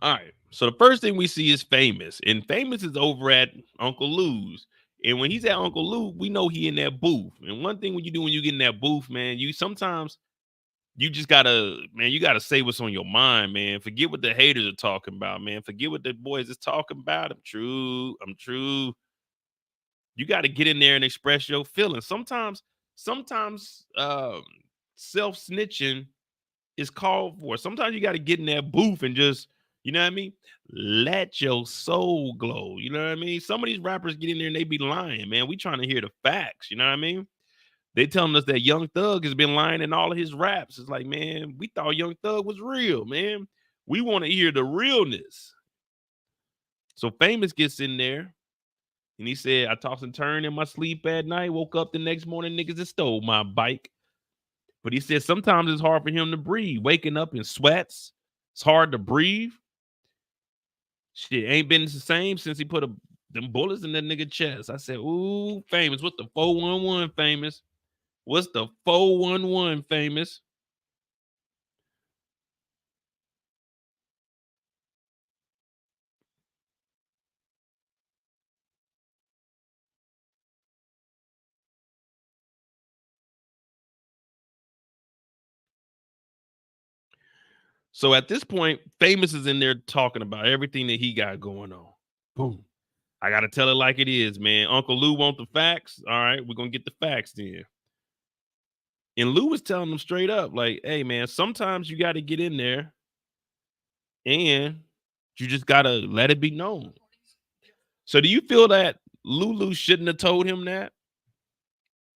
All right. So the first thing we see is Famous, and Famous is over at Uncle Lou's. And when he's at Uncle Lou, we know he in that booth. And one thing when you do when you get in that booth, man, you sometimes you just gotta, man, you gotta say what's on your mind, man. Forget what the haters are talking about, man. Forget what the boys is talking about. I'm true. I'm true. You got to get in there and express your feelings. Sometimes self snitching is called for. Sometimes you got to get in that booth and just, you know what I mean? Let your soul glow. You know what I mean? Some of these rappers get in there and they be lying, man. We trying to hear the facts. You know what I mean? They telling us that Young Thug has been lying in all of his raps. It's like, man, we thought Young Thug was real, man. We want to hear the realness. So Famous gets in there and he said, I tossed and turned in my sleep at night, woke up the next morning, niggas that stole my bike. But he said sometimes it's hard for him to breathe. Waking up in sweats, it's hard to breathe. Shit ain't been the same since he put them bullets in that nigga chest. I said, ooh, Famous. What's the 411, Famous? What's the 411, Famous? So at this point, Famous is in there talking about everything that he got going on. Boom. I gotta tell it like it is, man. Uncle Lou want the facts. All right, we're gonna get the facts then. And Lou was telling them straight up, like, hey man, sometimes you gotta get in there and you just gotta let it be known. So do you feel that Lulu shouldn't have told him that?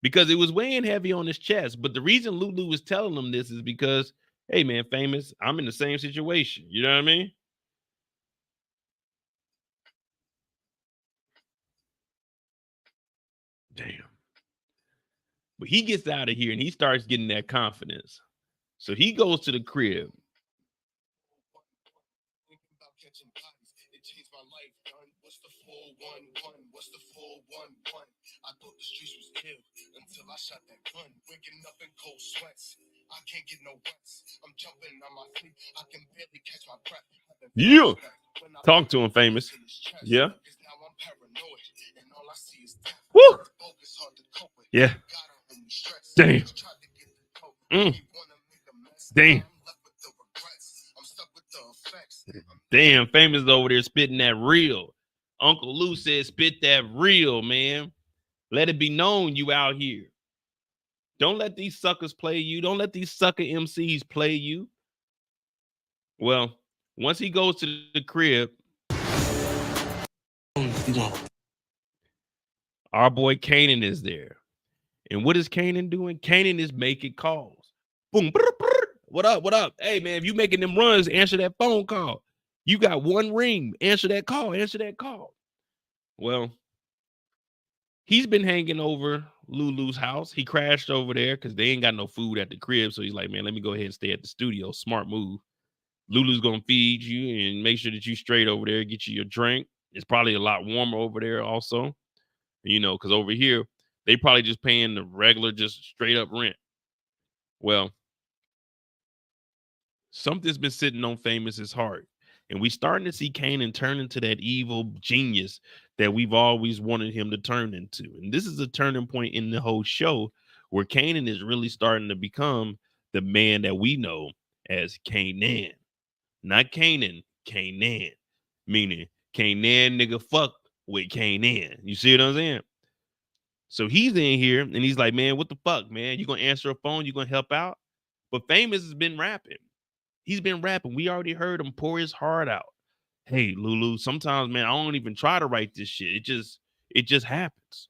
Because it was weighing heavy on his chest. But the reason Lulu was telling him this is because, hey man, Famous, I'm in the same situation. You know what I mean? Damn. But he gets out of here and he starts getting that confidence. So he goes to the crib. Yeah. Talk to him, Famous. Yeah. Woo. Yeah. Damn. Mm. Damn. Damn, Famous over there spitting that real. Uncle Lou said, spit that real, man. Let it be known you out here. Don't let these suckers play you. Don't let these sucker MCs play you. Well, once he goes to the crib, our boy Kanan is there. And what is Kanan doing? Kanan is making calls. Boom. Brr, brr. What up? What up? Hey, man, if you making them runs, answer that phone call. You got one ring. Answer that call. Answer that call. Well, he's been hanging over Lulu's house. He crashed over there because they ain't got no food at the crib. So he's like, man, let me go ahead and stay at the studio. Smart move. Lulu's gonna feed you and make sure that you straight over there, get you your drink. It's probably a lot warmer over there, also. You know, because over here, they probably just paying the regular, just straight up rent. Well, something's been sitting on Famous's heart. And we starting to see Kanan turn into that evil genius that we've always wanted him to turn into. And this is a turning point in the whole show where Kanan is really starting to become the man that we know as Kanan. Not Kanan, Kanan. Meaning Kanan nigga fuck with Kanan. You see what I'm saying? So he's in here and he's like, man, what the fuck, man? You gonna answer a phone? You gonna help out? But Famous has been rapping. He's been rapping. We already heard him pour his heart out. Hey, Lulu, sometimes, man, I don't even try to write this shit. It just happens.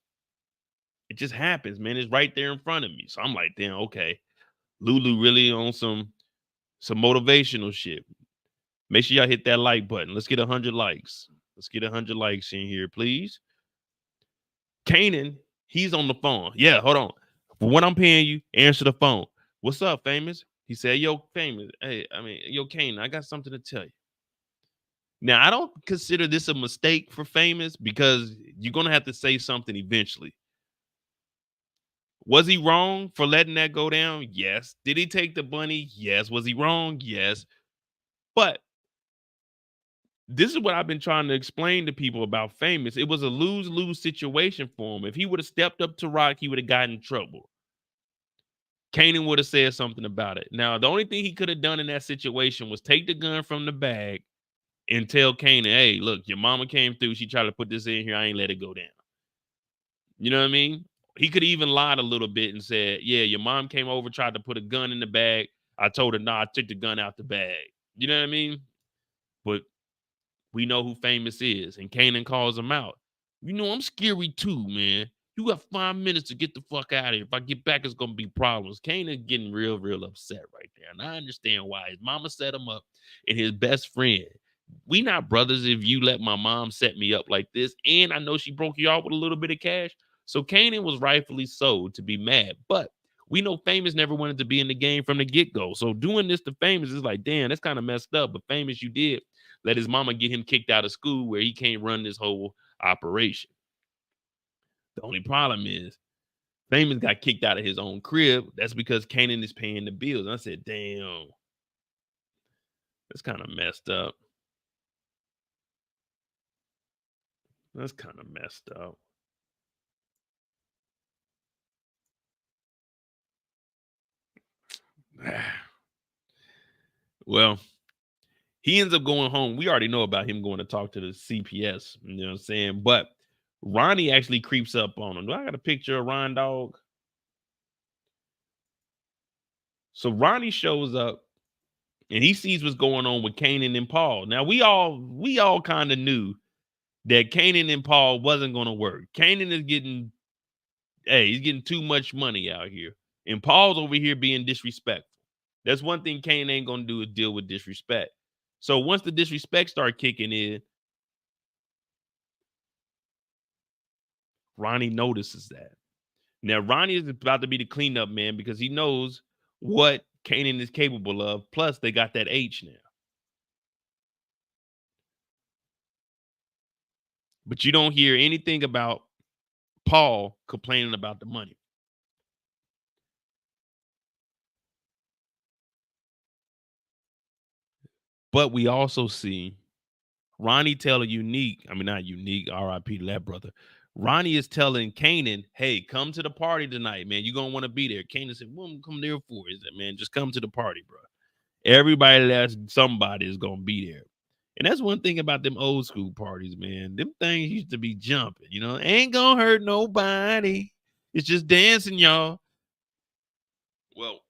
It just happens, man. It's right there in front of me. So I'm like, damn, okay. Lulu really on some motivational shit. Make sure y'all hit that like button. Let's get 100 likes. Let's get 100 likes in here, please. Kanan, he's on the phone. Yeah, hold on. For what I'm paying you, answer the phone. What's up, Famous? He said, yo, Famous. Hey, yo, Kanan, I got something to tell you. Now, I don't consider this a mistake for Famous because you're going to have to say something eventually. Was he wrong for letting that go down? Yes. Did he take the bunny? Yes. Was he wrong? Yes. But This is what I've been trying to explain to people about Famous. It was a lose-lose situation for him. If he would have stepped up to Rock, he would have gotten in trouble. Kanan would have said something about it. Now, the only thing he could have done in that situation was take the gun from the bag and tell Kanan, hey, look, your mama came through. She tried to put this in here. I ain't let it go down. You know what I mean? He could have even lied a little bit and said, yeah, your mom came over, tried to put a gun in the bag. I told her, nah, I took the gun out the bag. You know what I mean? But we know who Famous is, and Kanan calls him out. You know, I'm scary too, man. You got 5 minutes to get the fuck out of here. If I get back, it's gonna be problems. Kanan getting real upset right there. And I understand why. His mama set him up, and his best friend. We not brothers if you let my mom set me up like this. And I know she broke you off with a little bit of cash. So Kanan was rightfully so to be mad. But we know Famous never wanted to be in the game from the get-go. So doing this to Famous is like, damn, that's kind of messed up. But Famous, you did let his mama get him kicked out of school where he can't run this whole operation. The only problem is Famous got kicked out of his own crib. That's because Kanan is paying the bills. And I said, damn, that's kind of messed up. That's kind of messed up. Well, he ends up going home. We already know about him going to talk to the CPS. You know what I'm saying? But Ronnie actually creeps up on him. Do I got a picture of Ron Dog? So Ronnie shows up and he sees what's going on with Kanan and Paul. Now we all kind of knew that Kanan and Paul wasn't going to work. Kanan is he's getting too much money out here. And Paul's over here being disrespectful. That's one thing Kanan ain't going to do is deal with disrespect. So once the disrespect start kicking in, Ronnie notices that. Now, Ronnie is about to be the cleanup man because he knows what Kanan is capable of. Plus, they got that H now. But you don't hear anything about Paul complaining about the money. But we also see Ronnie tell not Unique, RIP to that brother. Ronnie is telling Kanan, hey, come to the party tonight, man. You're going to want to be there. Kanan said, what am I come there for? Is that, man, just come to the party, bro. Everybody that's somebody is going to be there. And that's one thing about them old school parties, man. Them things used to be jumping, you know. Ain't going to hurt nobody. It's just dancing, y'all. Well,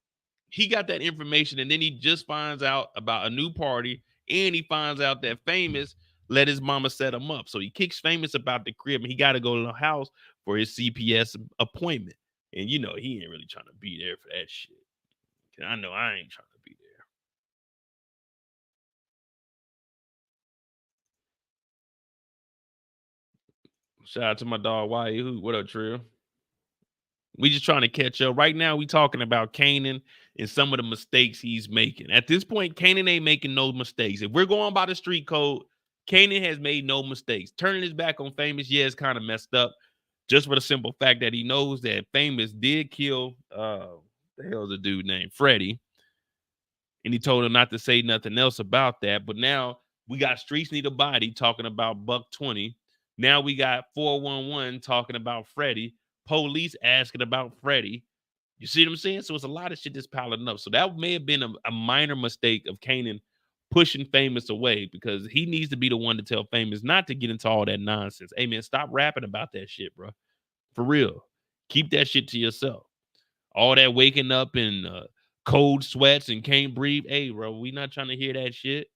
he got that information and then he just finds out about a new party and he finds out that Famous let his mama set him up. So he kicks Famous about the crib and he got to go to the house for his CPS appointment. And you know, he ain't really trying to be there for that shit. I know I ain't trying to be there. Shout out to my dog, Why? What up, Trill? We just trying to catch up. Right now, we talking about Kanan and some of the mistakes he's making. At this point, Kanan ain't making no mistakes. If we're going by the street code, Kanan has made no mistakes. Turning his back on Famous, yeah, it's kind of messed up. Just for the simple fact that he knows that Famous did kill the hell's the dude named Freddie. And he told him not to say nothing else about that. But now we got Streets Need a Body talking about Buck 20. Now we got 411 talking about Freddie. Police asking about Freddie. You see what I'm saying? So it's a lot of shit that's piling up. So that may have been a minor mistake of Kanan pushing Famous away because he needs to be the one to tell Famous not to get into all that nonsense. Hey, man, stop rapping about that shit, bro. For real. Keep that shit to yourself. All that waking up in cold sweats and can't breathe. Hey, bro, we not trying to hear that shit.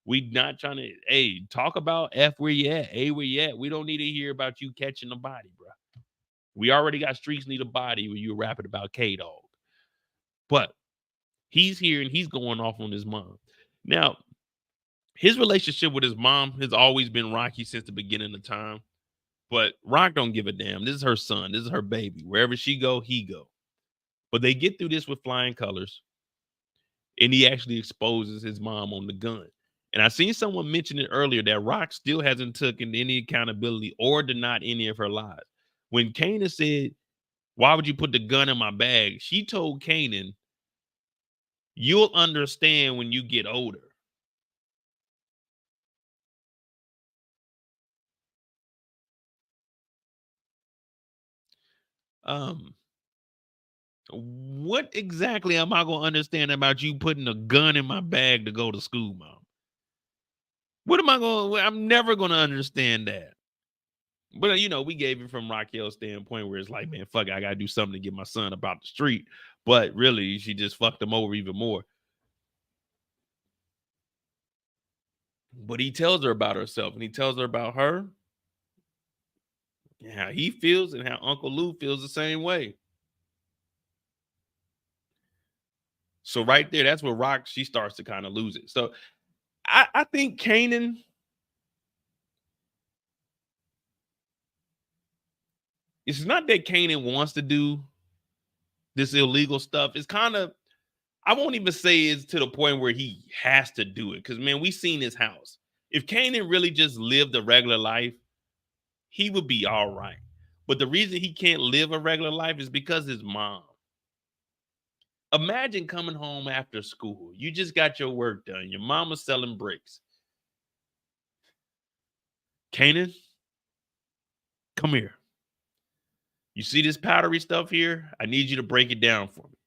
We not trying to, hey, talk about F where you at, A where you at. We don't need to hear about you catching a body, bro. We already got Streets Need a Body when you were rapping about K-Dog. But he's here and he's going off on his mom. Now, his relationship with his mom has always been rocky since the beginning of time. But Rock don't give a damn. This is her son. This is her baby. Wherever she go, he go. But they get through this with flying colors. And he actually exposes his mom on the gun. And I seen someone mention it earlier that Rock still hasn't taken any accountability or denied any of her lies. When Kanan said, why would you put the gun in my bag? She told Kanan, you'll understand when you get older. Um, what exactly am I gonna understand about you putting a gun in my bag to go to school, mom? What am I going? I'm never gonna understand that. But we gave it from Raquel's standpoint, where it's like, man, fuck it, I gotta do something to get my son about the street. But really, she just fucked him over even more. But he tells her about herself, and he tells her about her, and how he feels, and how Uncle Lou feels the same way. So right there, that's where she starts to kind of lose it. So I think Kanan, it's not that Kanan wants to do this illegal stuff. It's kind of, I won't even say it's to the point where he has to do it. Because man, we seen his house. If Kanan really just lived a regular life, he would be all right. But the reason he can't live a regular life is because his mom. Imagine coming home after school. You just got your work done. Your mama's selling bricks. Kanan, come here. You see this powdery stuff here? I need you to break it down for me.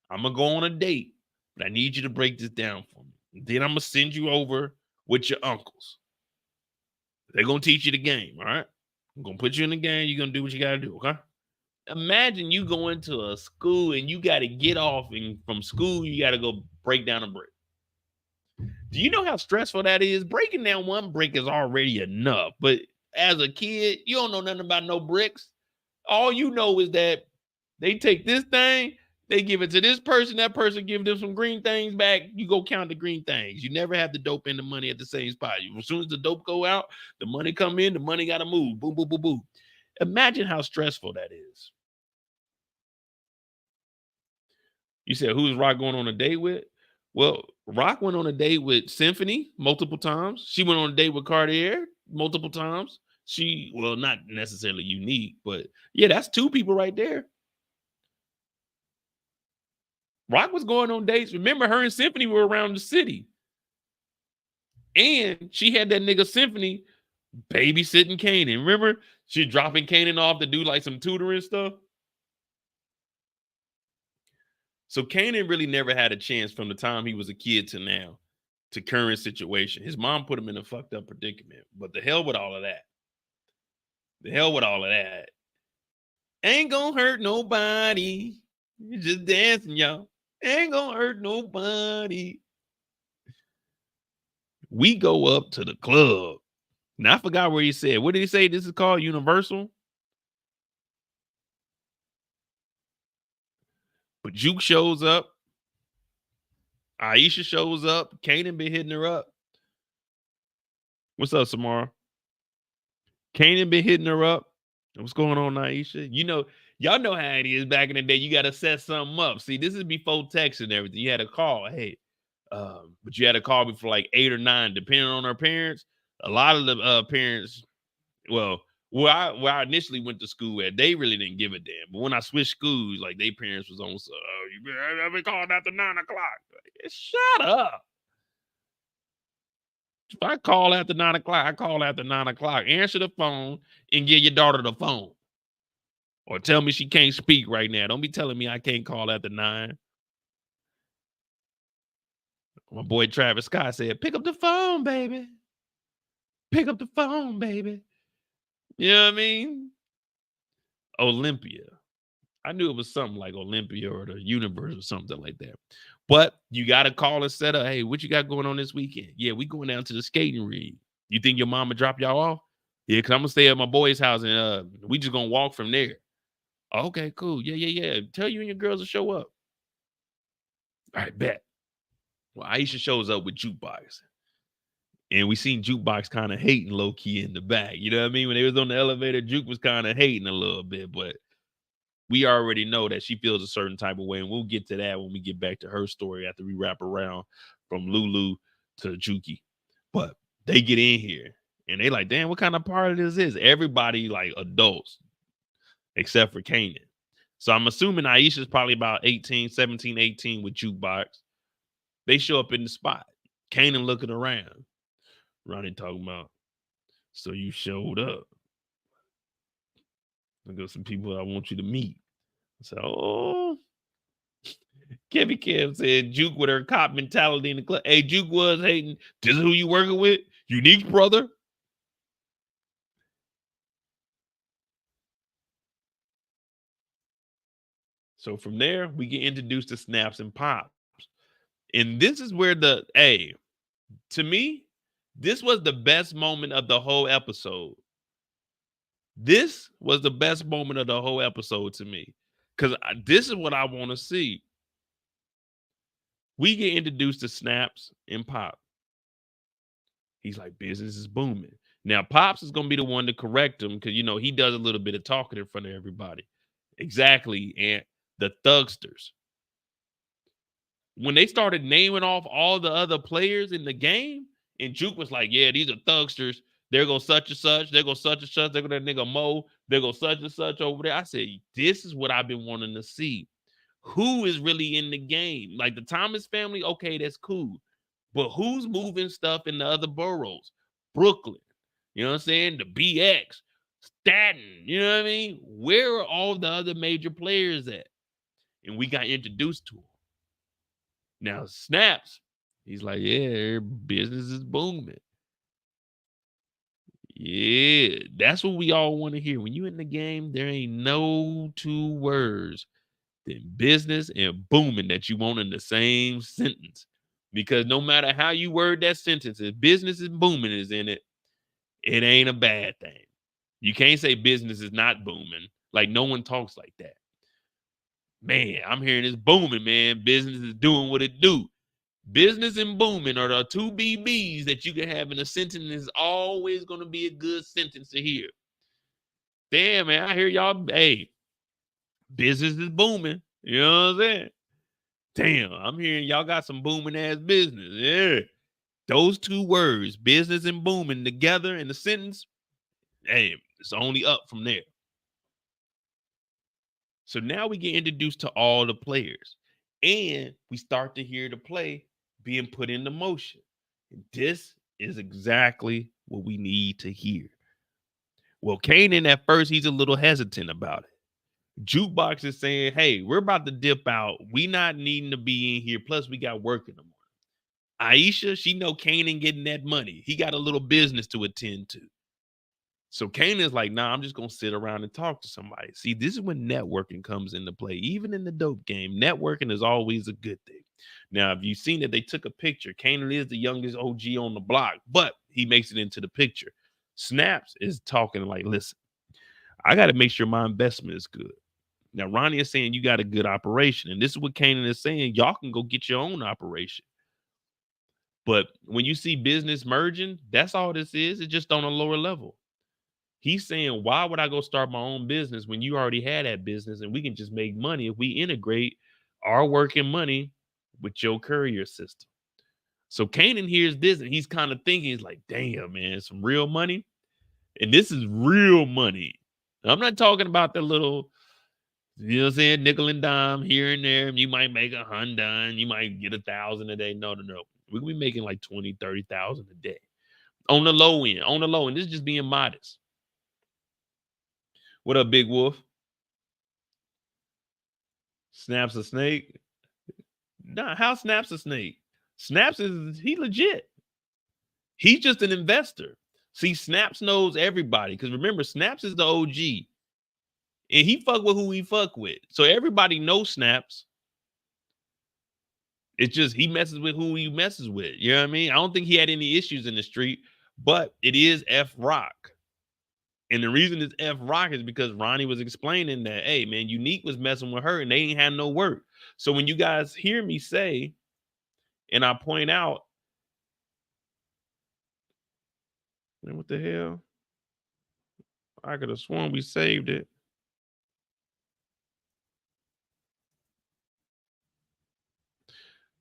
I'm going to go on a date, but I need you to break this down for me. Then I'm going to send you over with your uncles. They're going to teach you the game, all right? I'm going to put you in the game. You're going to do what you got to do, okay? Imagine you go into a school and you got to get off, and from school, you got to go break down a brick. Do you know how stressful that is? Breaking down one brick is already enough. But as a kid, you don't know nothing about no bricks. All you know is that they take this thing, they give it to this person, that person give them some green things back. You go count the green things. You never have the dope and the money at the same spot. As soon as the dope go out, the money come in, the money got to move. Boom, boom, boom, boom. Imagine how stressful that is. You said, who's Rock going on a date with? Well, Rock went on a date with Symphony multiple times. She went on a date with Cartier multiple times. Well, not necessarily unique, but yeah, that's two people right there. Rock was going on dates. Remember, her and Symphony were around the city. And she had that nigga Symphony babysitting Kanan. Remember? She dropping Kanan off to do like some tutoring stuff. So Kanan really never had a chance from the time he was a kid to now, to current situation. His mom put him in a fucked up predicament. But the hell with all of that. The hell with all of that. Ain't gonna hurt nobody. You're just dancing, y'all. Ain't gonna hurt nobody. We go up to the club. Now I forgot where he said. What did he say? This is called Universal. But Juke shows up. Aisha shows up. Kanan been hitting her up. What's up, Samara? Kanan been hitting her up. What's going on, Aisha? Y'all know how it is back in the day. You got to set something up. See, this is before text and everything. You had to call. Hey, but you had to call before like 8 or 9, depending on our parents. A lot of the parents, well, where I initially went to school at, they really didn't give a damn. But when I switched schools, like their parents was on, so you been called after 9 o'clock. Shut up. If I call after 9 o'clock, I call after 9 o'clock. Answer the phone and give your daughter the phone. Or tell me she can't speak right now. Don't be telling me I can't call after 9. My boy Travis Scott said, pick up the phone, baby. Pick up the phone, baby. You know what I mean? Olympia. I knew it was something like Olympia or the universe or something like that. But you got to call and set up. Hey, what you got going on this weekend? Yeah, we going down to the skating rink. You think your mama drop y'all off? Yeah, because I'm going to stay at my boy's house and we just going to walk from there. Okay, cool. Yeah. Tell you and your girls to show up. All right, bet. Well, Aisha shows up with Jukebox. And we seen Jukebox kind of hating low-key in the back. You know what I mean? When they was on the elevator, Juke was kind of hating a little bit. But we already know that she feels a certain type of way. And we'll get to that when we get back to her story after we wrap around from Lulu to Juki. But they get in here. And they like, damn, what kind of party this is? Everybody like adults. Except for Kanan. So I'm assuming Aisha's probably about 17, 18 with Jukebox. They show up in the spot. Kanan looking around. Ronnie talking about, so you showed up. I got some people I want you to meet. So Kevin Kev said Juke with her cop mentality in the club. Hey, Juke was hating. This is who you working with? Unique brother. So from there, we get introduced to Snaps and Pops. And this is where to me, this was the best moment of the whole episode. This was the best moment of the whole episode to me. Because this is what I want to see. We get introduced to Snaps and Pop. He's like, business is booming. Now, Pops is going to be the one to correct him because, he does a little bit of talking in front of everybody. Exactly. And the Thugsters. When they started naming off all the other players in the game, and Juke was like, yeah, these are Thugsters. There go such and such. There go such and such. There go that nigga Mo. There go such and such over there. I said, this is what I've been wanting to see. Who is really in the game? Like the Thomas family, okay, that's cool. But who's moving stuff in the other boroughs? Brooklyn, you know what I'm saying? The BX, Staten, you know what I mean? Where are all the other major players at? And we got introduced to them. Now, Snaps, he's like, yeah, business is booming. Yeah, that's what we all want to hear. When you in the game, there ain't no two words than business and booming that you want in the same sentence. Because no matter how you word that sentence, if business is booming is in it, it ain't a bad thing. You can't say business is not booming. Like no one talks like that. Man, I'm hearing this booming, man. Business is doing what it do. Business and booming are the two BBs that you can have in a sentence. Is always going to be a good sentence to hear. Damn, man, I hear y'all. Hey, business is booming. You know what I'm saying? Damn, I'm hearing y'all got some booming ass business. Yeah. Those two words, business and booming, together in the sentence, hey, it's only up from there. So now we get introduced to all the players. And we start to hear the play being put into motion. And this is exactly what we need to hear. Well, Kanan, at first, he's a little hesitant about it. Jukebox is saying, hey, we're about to dip out. We not needing to be in here. Plus, we got work in the morning. Aisha, she know Kanan getting that money. He got a little business to attend to. So Kanan's like, nah, I'm just going to sit around and talk to somebody. See, this is when networking comes into play. Even in the dope game, networking is always a good thing. Now, if you've seen that they took a picture, Kanan is the youngest OG on the block, but he makes it into the picture. Snaps is talking like, listen, I got to make sure my investment is good. Now, Ronnie is saying you got a good operation. And this is what Kanan is saying. Y'all can go get your own operation. But when you see business merging, that's all this is. It's just on a lower level. He's saying, why would I go start my own business when you already had that business and we can just make money if we integrate our work and money with your courier system? So Kanan hears this and he's kind of thinking, he's like, damn, man, some real money. And this is real money. I'm not talking about the little, you know what I'm saying, nickel and dime here and there. You might make $100, you might get 1,000 a day. No. We're gonna be making like 20, 30,000 a day. On the low end. This is just being modest. What up, Big Wolf? Snaps a snake? Nah, how Snaps a snake? Snaps he legit. He's just an investor. See, Snaps knows everybody. Because remember, Snaps is the OG. And he fuck with who he fuck with. So everybody knows Snaps. It's just he messes with who he messes with. You know what I mean? I don't think he had any issues in the street, but it is F Rock. And the reason it's F Rock is because Ronnie was explaining that, hey, man, Unique was messing with her and they ain't had no work. So when you guys hear me say, and I point out, man, what the hell? I could have sworn we saved it.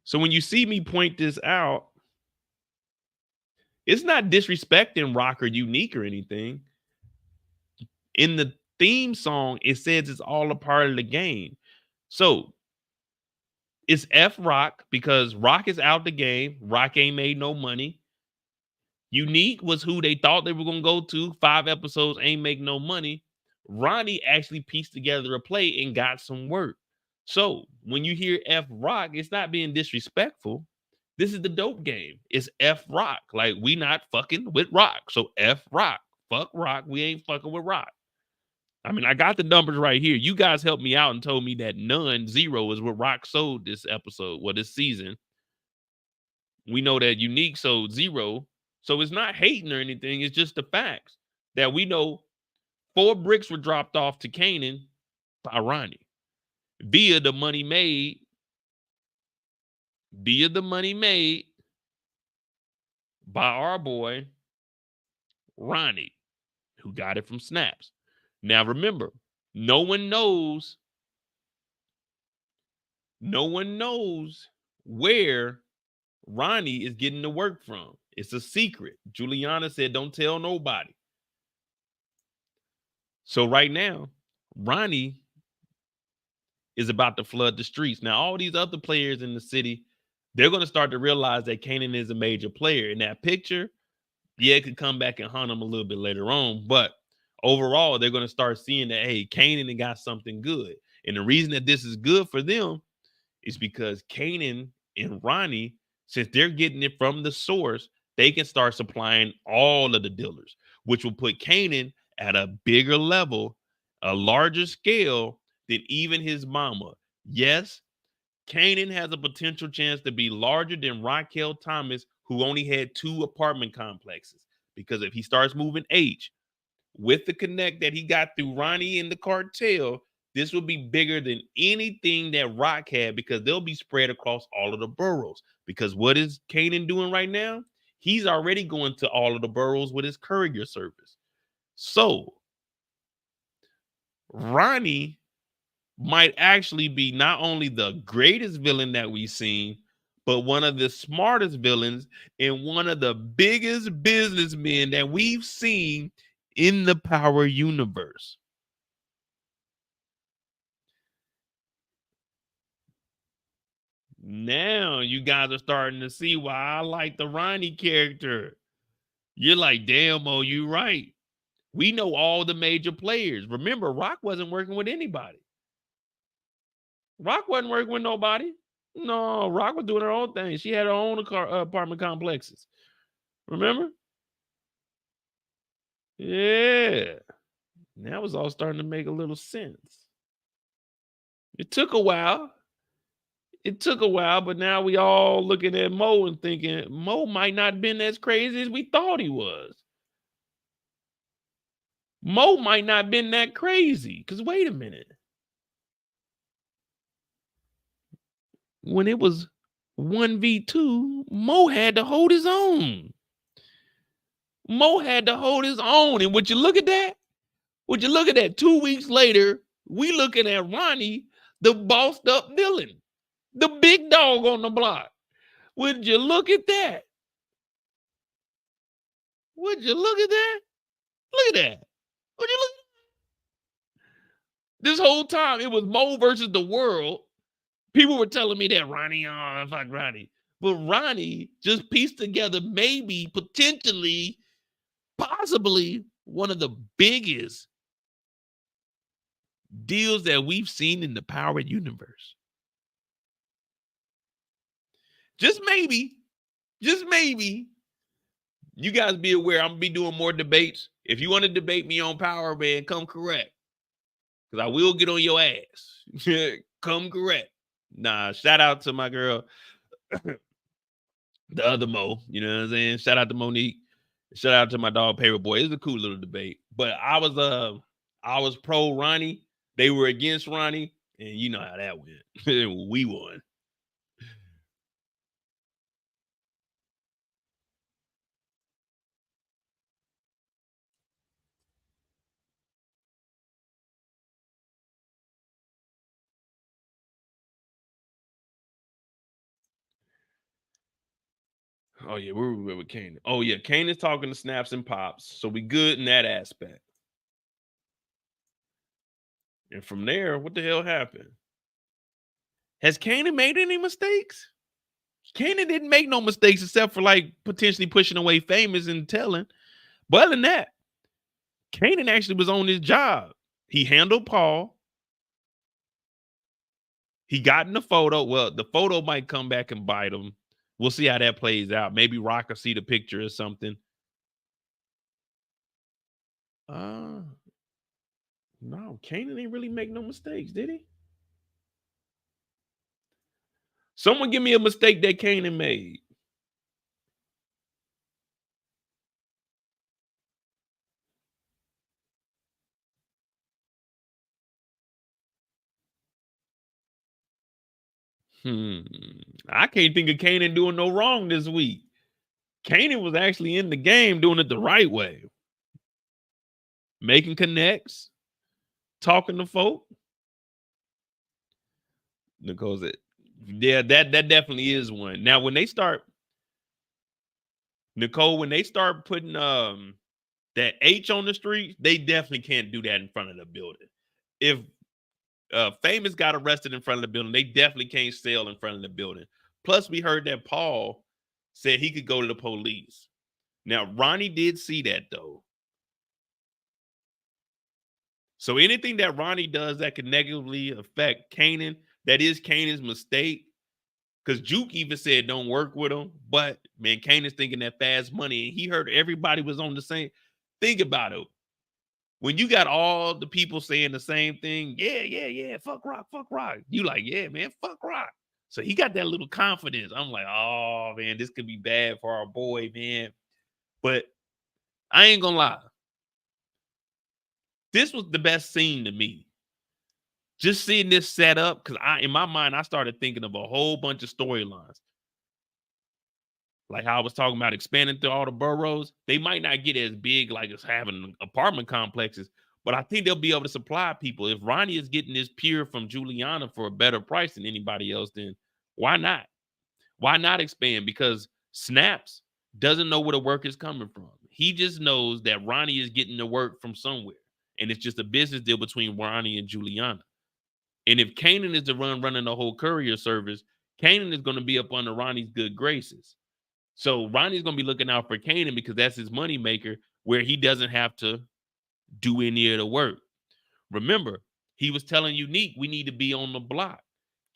So when you see me point this out, it's not disrespecting Rock or Unique or anything. In the theme song, it says it's all a part of the game. So it's F Rock because Rock is out the game. Rock ain't made no money. Unique was who they thought they were going to go to. 5 episodes, ain't make no money. Ronnie actually pieced together a play and got some work. So when you hear F Rock, it's not being disrespectful. This is the dope game. It's F Rock. Like, we not fucking with Rock. So F Rock. Fuck Rock. We ain't fucking with Rock. I mean, I got the numbers right here. You guys helped me out and told me that 0 is what Rock sold this episode, this season. We know that Unique sold 0. So it's not hating or anything. It's just the facts that we know 4 bricks were dropped off to Kanan by Ronnie via the money made by our boy Ronnie, who got it from Snaps. Now remember, no one knows where Ronnie is getting the work from. It's a secret. Juliana said, don't tell nobody. So right now, Ronnie is about to flood the streets. Now, all these other players in the city, they're going to start to realize that Kanan is a major player. In that picture, yeah, it could come back and haunt them a little bit later on. But overall, they're going to start seeing that, hey, Kanan got something good. And the reason that this is good for them is because Kanan and Ronnie, since they're getting it from the source, they can start supplying all of the dealers, which will put Kanan at a bigger level, a larger scale than even his mama. Yes, Kanan has a potential chance to be larger than Raquel Thomas, who only had 2 apartment complexes. Because if he starts moving H with the connect that he got through Ronnie and the cartel, this will be bigger than anything that Rock had, because they'll be spread across all of the boroughs. Because what is Kanan doing right now? He's already going to all of the boroughs with his courier service. So Ronnie might actually be not only the greatest villain that we've seen, but one of the smartest villains and one of the biggest businessmen that we've seen in the Power universe. Now you guys are starting to see why I like the Ronnie character. You're like, damn, oh, you right. We know all the major players. Remember, Rock wasn't working with anybody. Rock wasn't working with nobody. No, Rock was doing her own thing. She had her own apartment complexes. Remember? Yeah. That was all starting to make a little sense. It took a while. But now we all looking at Mo and thinking Mo might not have been as crazy as we thought he was. Mo might not have been that crazy. Because wait a minute. When it was 1v2, Mo had to hold his own. And would you look at that? 2 weeks later, we looking at Ronnie, the bossed up villain, the big dog on the block. Would you look at that? Would you look at that? Look at that. Would you look? This whole time, it was Mo versus the world. People were telling me that Ronnie, oh, fuck Ronnie. But Ronnie just pieced together maybe, potentially, possibly one of the biggest deals that we've seen in the Power universe. Just maybe, you guys be aware, I'm going to be doing more debates. If you want to debate me on Power, man, come correct. Because I will get on your ass. Come correct. Nah, shout out to my girl, the other Mo. You know what I'm saying? Shout out to Monique. Shout out to my dog, Paper Boy. It was a cool little debate. But I was pro Ronnie. They were against Ronnie. And you know how that went. We won. Oh, yeah, where were we with Kanan? Oh, yeah, Kanan's talking to Snaps and Pops. So we good in that aspect. And from there, what the hell happened? Has Kanan made any mistakes? Kanan didn't make no mistakes except for like potentially pushing away Famous and telling. But other than that, Kanan actually was on his job. He handled Paul. He got in the photo. Well, the photo might come back and bite him. We'll see how that plays out. Maybe Rock will see the picture or something. No, Kanan didn't really make no mistakes, did he? Someone give me a mistake that Kanan made. I can't think of Kanan doing no wrong this week. Kanan was actually in the game doing it the right way. Making connects, talking to folk. Nicole said, yeah, that definitely is one. Now, when they start, Nicole, when they start putting that H on the street, they definitely can't do that in front of the building. If Famous got arrested in front of the building, they definitely can't sell in front of the building. Plus, we heard that Paul said he could go to the police. Now, Ronnie did see that, though. So anything that Ronnie does that could negatively affect Kanan, that is Kanan's mistake. Because Juke even said don't work with him. But, man, Kanan's thinking that fast money. And he heard everybody was on the same. Think about it. When you got all the people saying the same thing, yeah, fuck Rock. You like, yeah, man, fuck Rock. So he got that little confidence. I'm like, oh, man, this could be bad for our boy, man. But I ain't gonna lie. This was the best scene to me. Just seeing this set up, because in my mind, I started thinking of a whole bunch of storylines. Like how I was talking about expanding through all the boroughs. They might not get as big like as having apartment complexes, but I think they'll be able to supply people. If Ronnie is getting this pier from Juliana for a better price than anybody else, then why not? Why not expand? Because Snaps doesn't know where the work is coming from. He just knows that Ronnie is getting the work from somewhere. And it's just a business deal between Ronnie and Juliana. And if Kanan is the running the whole courier service, Kanan is going to be up under Ronnie's good graces. So Ronnie's going to be looking out for Kanan because that's his money maker, where he doesn't have to do any of the work. Remember, he was telling Unique we need to be on the block.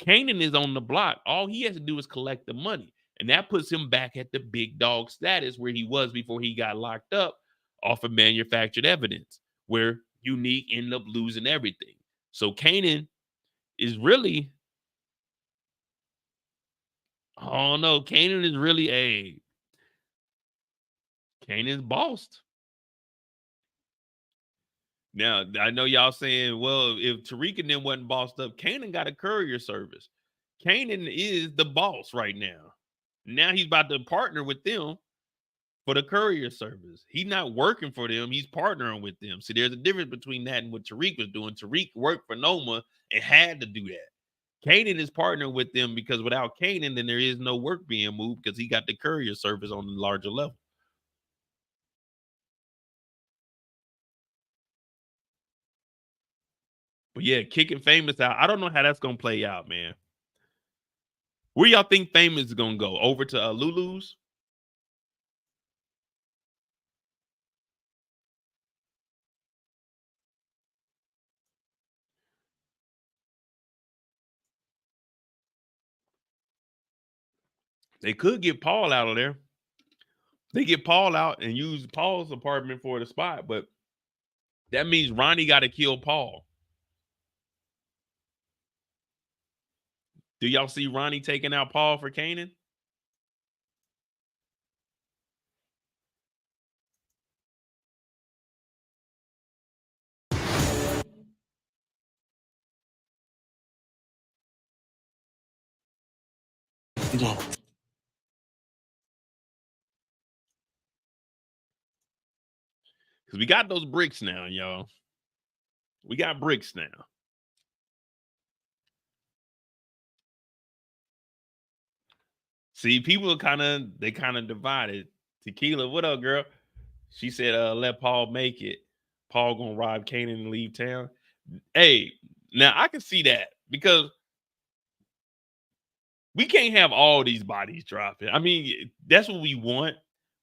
Kanan is on the block. All he has to do is collect the money. And that puts him back at the big dog status where he was before he got locked up off of manufactured evidence, where Unique ended up losing everything. So Kanan is really, oh no, Kanan is really Kanan's bossed. Now, I know y'all saying, well, if Tariq and them wasn't bossed up, Kanan got a courier service. Kanan is the boss right now. Now he's about to partner with them for the courier service. He's not working for them. He's partnering with them. See, there's a difference between that and what Tariq was doing. Tariq worked for Noma and had to do that. Kanan is partnering with them because without Kanan, then there is no work being moved because he got the courier service on the larger level. But yeah, kicking Famous out. I don't know how that's gonna play out, man. Where y'all think Famous is gonna go? Over to Lulu's? They could get Paul out of there. They get Paul out and use Paul's apartment for the spot, but that means Ronnie got to kill Paul. Do y'all see Ronnie taking out Paul for Kanan? No. Because we got those bricks now, y'all. We got bricks now. See, people kind of divided. Tequila, what up, girl? She said, let Paul make it. Paul gonna rob Kanan and leave town. Hey, now I can see that because we can't have all these bodies dropping. I mean, that's what we want.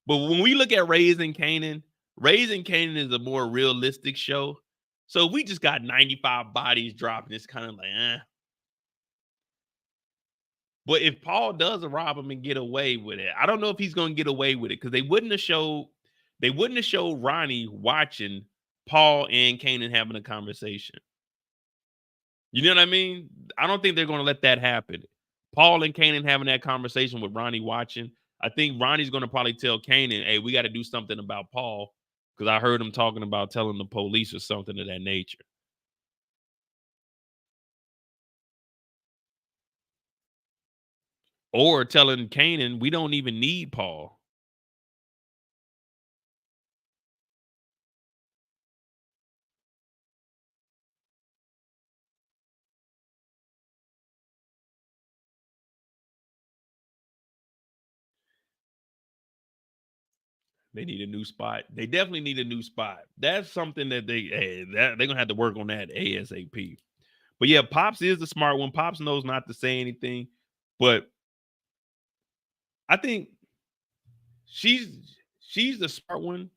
But when we look at Raising Kanan is a more realistic show. So we just got 95 bodies dropping. It's kind of like, But if Paul does rob him and get away with it, I don't know if he's gonna get away with it because they wouldn't have showed Ronnie watching Paul and Kanan having a conversation. You know what I mean? I don't think they're gonna let that happen. Paul and Kanan having that conversation with Ronnie watching. I think Ronnie's gonna probably tell Kanan, hey, we got to do something about Paul. Because I heard him talking about telling the police or something of that nature. Or telling Kanan, we don't even need Paul. They need a new spot. They definitely need a new spot. That's something that they're gonna have to work on that ASAP. But yeah, Pops is the smart one. Pops knows not to say anything, but I think she's the smart one.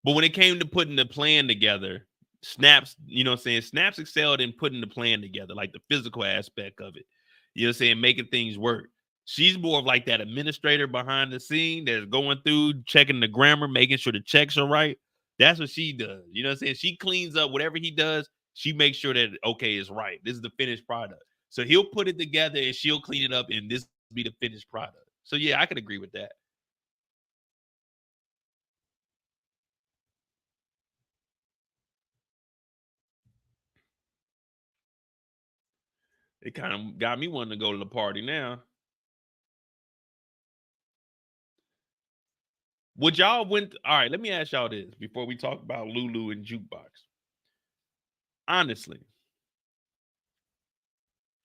But when it came to putting the plan together, Snaps, you know what I'm saying? Snaps excelled in putting the plan together, like the physical aspect of it. You know what I'm saying? Making things work. She's more of like that administrator behind the scene that's going through, checking the grammar, making sure the checks are right. That's what she does. You know what I'm saying? She cleans up whatever he does. She makes sure that, okay, it's right. This is the finished product. So he'll put it together and she'll clean it up, and this will be the finished product. So yeah, I can agree with that. It kind of got me wanting to go to the party now. Would y'all went all right? Let me ask y'all this before we talk about Lulu and Jukebox. Honestly,